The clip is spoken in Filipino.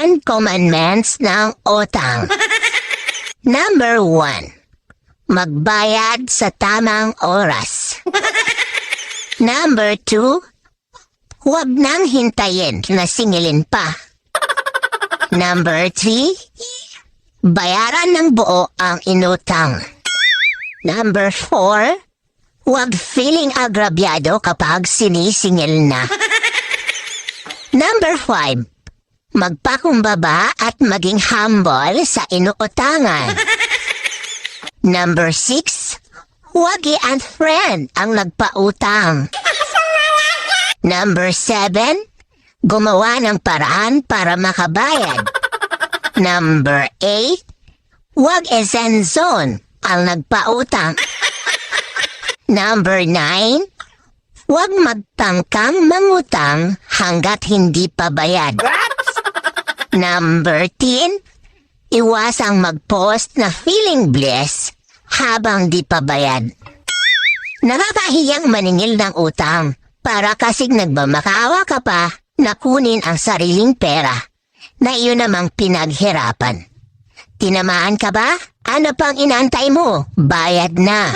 10 commandments ng utang. Number 1. Magbayad sa tamang oras. Number 2. Huwag nang hintayin na singilin pa. Number 3. Bayaran ng buo ang inutang. Number 4. Huwag feeling agrabyado kapag sinisingil na. Number 5. Magpakumbaba at maging humble sa inuutangan. Number 6. Huwag i-unfriend ang nagpautang. Number 7. Gumawa ng paraan para makabayad. Number 8. Huwag i-send zone ang nagpautang. Number 9. Huwag magtangkang mangutang hanggat hindi pa bayad. Number 10. Iwasang mag-post na feeling blessed habang di pa bayad. Nakakahiyang maningil ng utang para kasing nagmamakaawa ka pa na kunin ang sariling pera na iyon namang pinaghirapan. Tinamaan ka ba? Ano pang inantay mo? Bayad na!